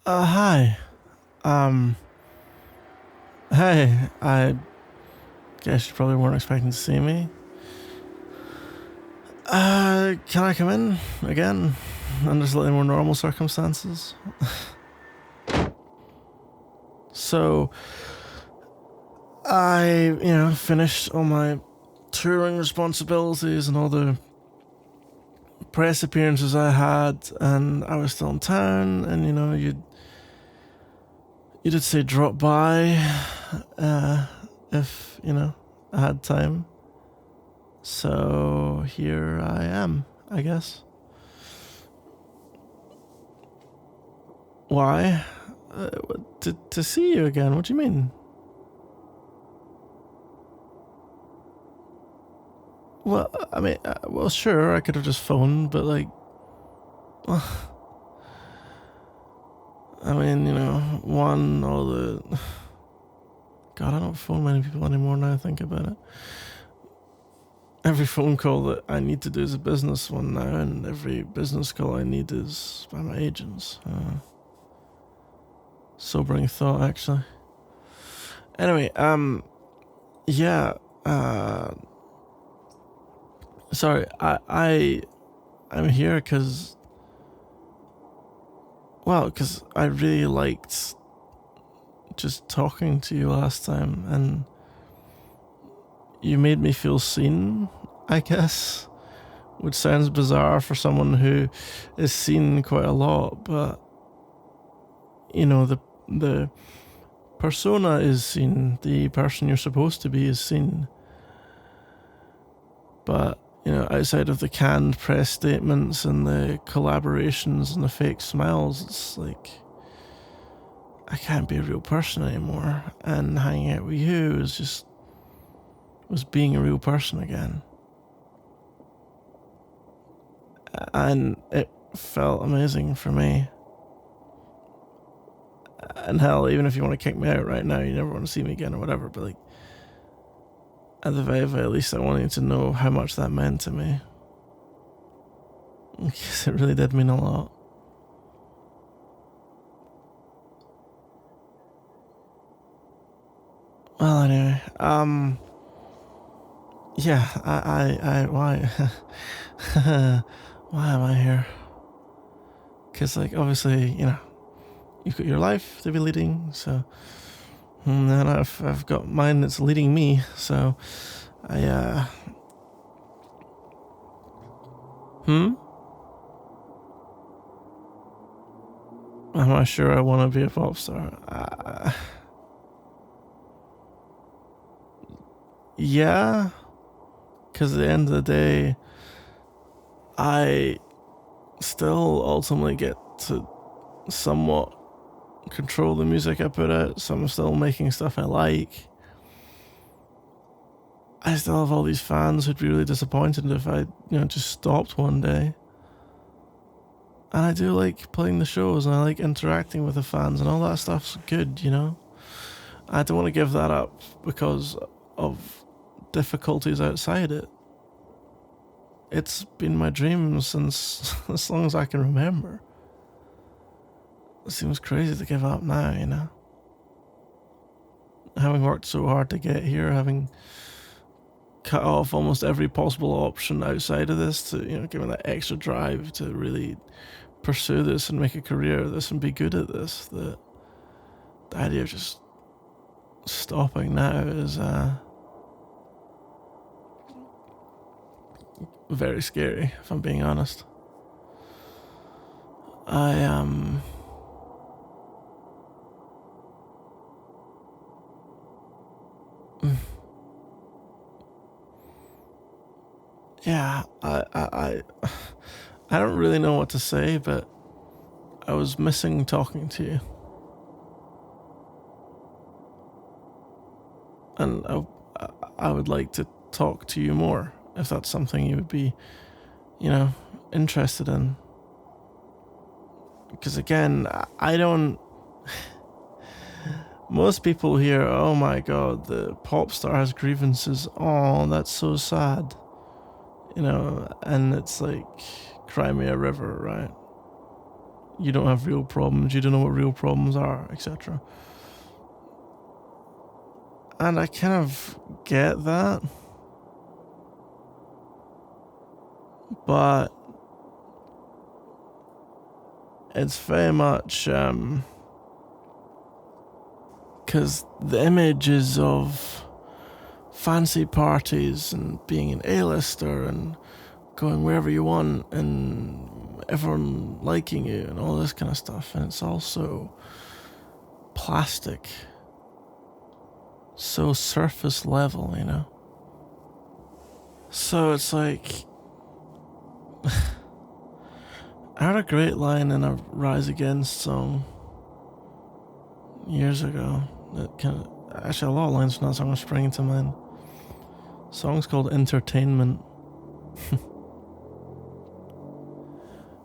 Hi. Um, hey, I guess you probably weren't expecting to see me. Can I come in again? Under slightly more normal circumstances? So, finished all my touring responsibilities and all the press appearances I had, and I was still in town, and you did say drop by, if, I had time. So here I am, I guess. Why? To see you again? What do you mean? Well, I mean, well, sure, I could have just phoned, but like, I mean, one, all the. God, I don't phone many people anymore now I think about it. Every phone call that I need to do is a business one now, and every business call I need is by my agents. Sobering thought, actually. Anyway, yeah, sorry, I'm here because I really liked just talking to you last time, and you made me feel seen, I guess, which sounds bizarre for someone who is seen quite a lot, but the persona is seen, the person you're supposed to be is seen, but outside of the canned press statements and the collaborations and the fake smiles, it's like I can't be a real person anymore. And hanging out with you was being a real person again. And it felt amazing for me. And hell, even if you want to kick me out right now, you never want to see me again or whatever, but like, at the very least, I wanted you to know how much that meant to me. Because it really did mean a lot. Well, anyway, yeah, why, why am I here? Because, like, obviously, you've got your life to be leading, so, and then I've got mine that's leading me, so, am I sure I want to be a pop star? Yeah, because at the end of the day, I still ultimately get to somewhat control the music I put out, so I'm still making stuff I like. I still have all these fans who'd be really disappointed if I, just stopped one day. And I do like playing the shows, and I like interacting with the fans, and all that stuff's good, I don't want to give that up because of difficulties outside it. It's been my dream since as long as I can remember. It seems crazy to give up now, Having worked so hard to get here, having cut off almost every possible option outside of this to, give me that extra drive to really pursue this and make a career of this and be good at this. The idea of just stopping now is very scary, if I'm being honest. Yeah, I don't really know what to say, but I was missing talking to you. And I would like to talk to you more, if that's something you would be, interested in. Because again, I don't. Most people hear, oh my god, the pop star has grievances. Oh, that's so sad. And it's like Crimea River, right? you don't have real problems, you don't know what real problems are, etc. And I kind of get that. But it's very much because the images of fancy parties and being an A-lister and going wherever you want and everyone liking you and all this kind of stuff, and it's also plastic, so surface level, you know. So it's like I heard a great line in a Rise Against song years ago. That kind of, actually, a lot of lines from that song are springing to mind. The song's called Entertainment.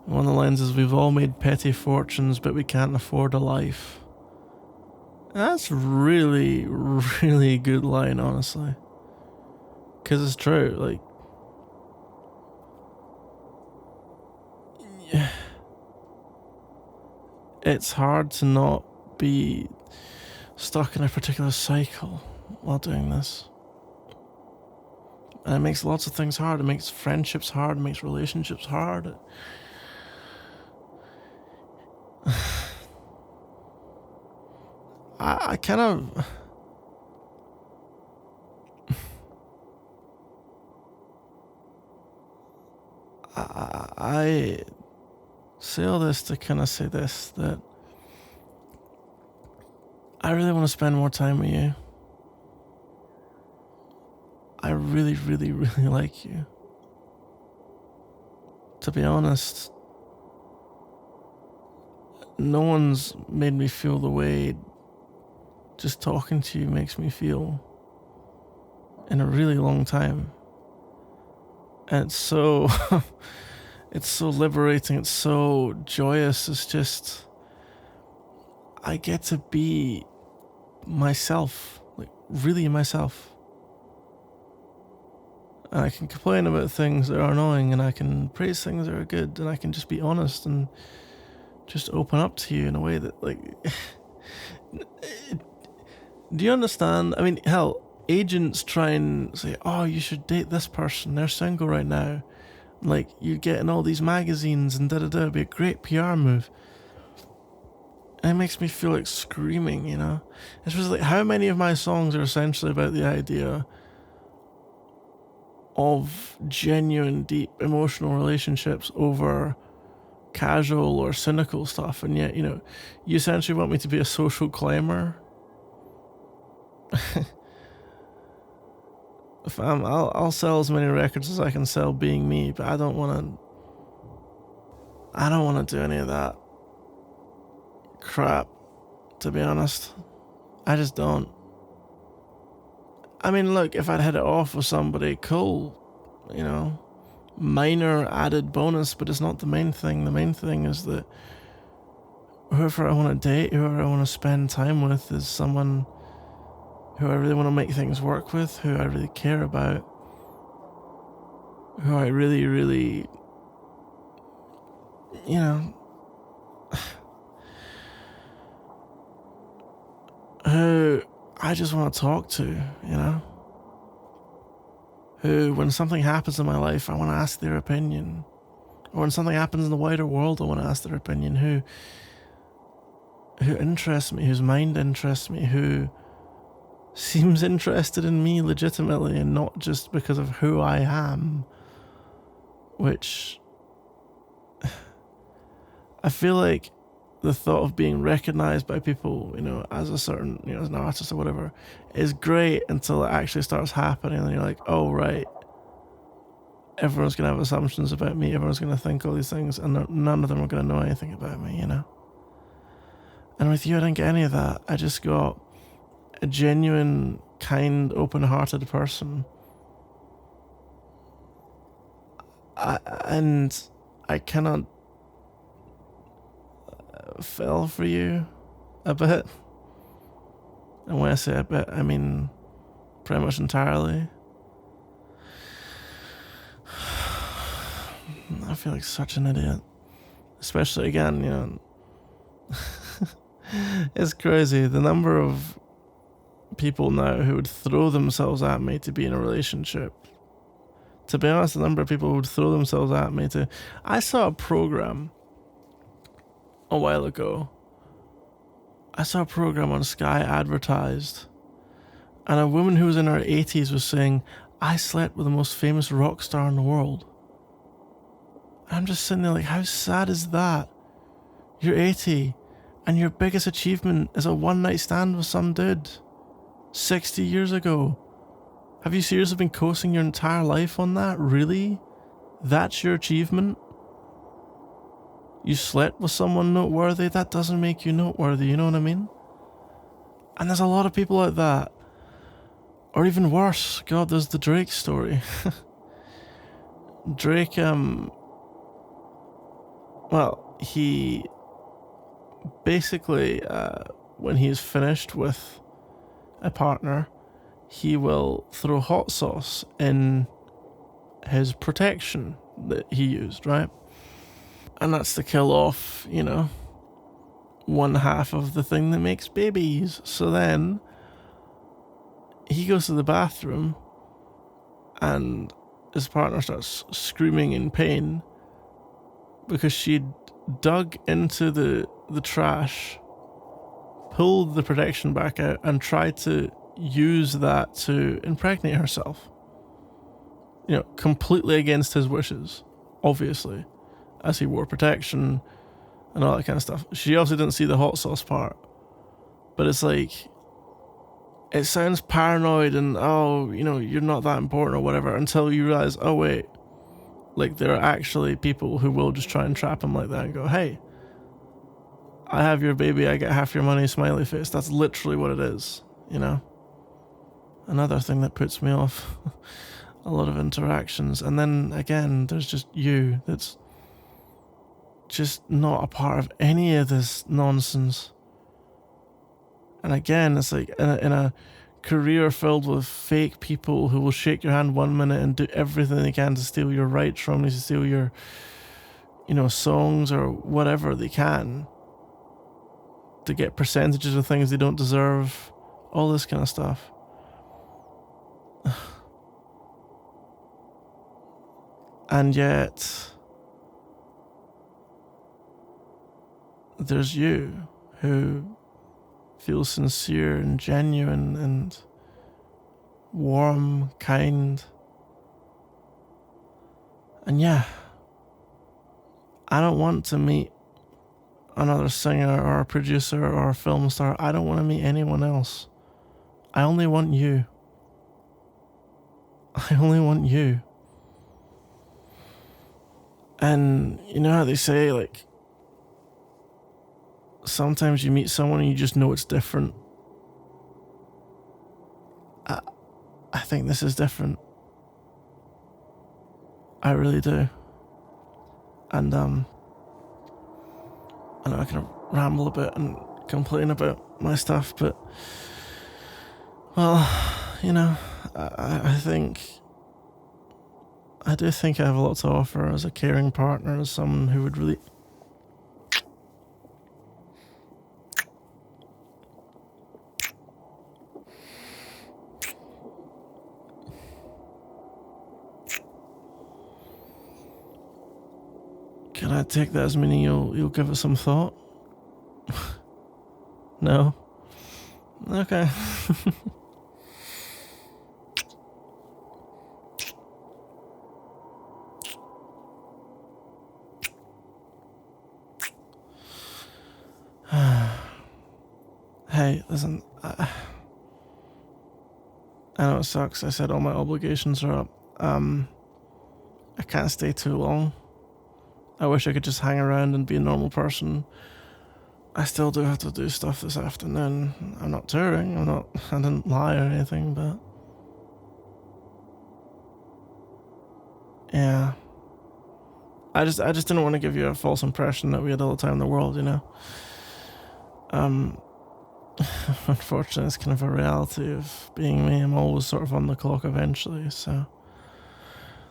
One of the lines is, "We've all made petty fortunes, but we can't afford a life." That's really, really good line, honestly. Because it's true, like, yeah. It's hard to not be stuck in a particular cycle while doing this. And it makes lots of things hard. It makes friendships hard, it makes relationships hard. I kind of... I say all this to kind of say this, that I really want to spend more time with you. I really, really, really like you. To be honest, no one's made me feel the way just talking to you makes me feel in a really long time. And it's so it's so liberating, it's so joyous. It's just, I get to be myself, like really myself. And I can complain about things that are annoying, and I can praise things that are good, and I can just be honest and just open up to you in a way that, like, do you understand? I mean, hell, agents try and say, "Oh, you should date this person, they're single right now." Like, you get in all these magazines and da-da-da, it'd be a great PR move. And it makes me feel like screaming, you know? It's just like, how many of my songs are essentially about the idea of genuine, deep, emotional relationships over casual or cynical stuff, and yet, you know, you essentially want me to be a social climber? I'll sell as many records as I can sell being me, but I don't want to do any of that crap, to be honest. I just don't. I mean, look, if I'd hit it off with somebody, cool, you know, minor added bonus, but it's not the main thing. The main thing is that whoever I want to date, whoever I want to spend time with, is someone who I really want to make things work with, who I really care about, who I really, really, you know, who I just want to talk to, you know? Who, when something happens in my life, I want to ask their opinion. Or when something happens in the wider world, I want to ask their opinion. Who interests me, whose mind interests me, who seems interested in me legitimately and not just because of who I am. Which, I feel like the thought of being recognized by people, you know, as a certain, you know, as an artist or whatever, is great until it actually starts happening, and you're like, oh, right, everyone's going to have assumptions about me, everyone's going to think all these things, and none of them are going to know anything about me, you know? And with you, I didn't get any of that. I just got a genuine, kind, open-hearted person. And I cannot fell for you a bit. And when I say a bit, I mean pretty much entirely. I feel like such an idiot. Especially, again, you know, It's crazy. The number of people now who would throw themselves at me to be in a relationship. To be honest, the number of people who would throw themselves at me to... I saw a program a while ago. I saw a program on Sky advertised, and a woman who was in her 80s was saying, I slept with the most famous rock star in the world. I'm just sitting there like, how sad is that? You're 80, and your biggest achievement is a one-night stand with some dude 60 years ago. Have you seriously been coasting your entire life on that? Really? That's your achievement? You slept with someone noteworthy? That doesn't make you noteworthy, you know what I mean? And there's a lot of people like that. Or even worse, God, there's the Drake story. Drake, well, he basically, when he's finished with a partner, he will throw hot sauce in his protection that he used, right? And that's to kill off, you know, one half of the thing that makes babies. So then he goes to the bathroom and his partner starts screaming in pain because she'd dug into the trash, pulled the protection back out, and tried to use that to impregnate herself. You know, completely against his wishes, obviously, as he wore protection and all that kind of stuff. She also didn't see the hot sauce part, but it's like, it sounds paranoid and, oh, you know, you're not that important or whatever, until you realize, oh wait, like there are actually people who will just try and trap him like that and go, hey, I have your baby, I get half your money, smiley face. That's literally what it is, you know? Another thing that puts me off a lot of interactions. And then again, there's just you that's just not a part of any of this nonsense. And again, it's like in a career filled with fake people who will shake your hand 1 minute and do everything they can to steal your rights from you, to steal your, you know, songs or whatever they can, to get percentages of things they don't deserve, all this kind of stuff. And yet there's you who feels sincere and genuine and warm, kind. And yeah, I don't want to meet another singer or a producer or a film star. I don't want to meet anyone else. I only want you. I only want you. And you know how they say, like, sometimes you meet someone and you just know it's different. I think this is different. I really do. And I know I kind of ramble a bit and complain about my stuff, but, well, you know, I do think I have a lot to offer as a caring partner, as someone who would really... Can I take that as meaning you'll give it some thought? No? Okay. Hey, listen, I know it sucks. I said all my obligations are up. I can't stay too long. I wish I could just hang around and be a normal person. I still do have to do stuff this afternoon. I'm not touring, I didn't lie or anything, but... yeah. I just didn't want to give you a false impression that we had all the time in the world, you know? Unfortunately, it's kind of a reality of being me. I'm always sort of on the clock eventually, so...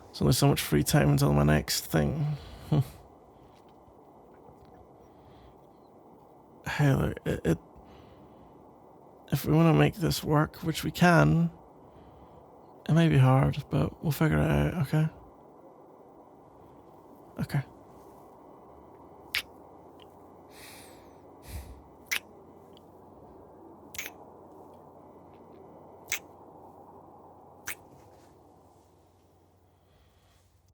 there's only so much free time until my next thing. hey, look, if we want to make this work, which we can, it may be hard, but we'll figure it out, okay? Okay.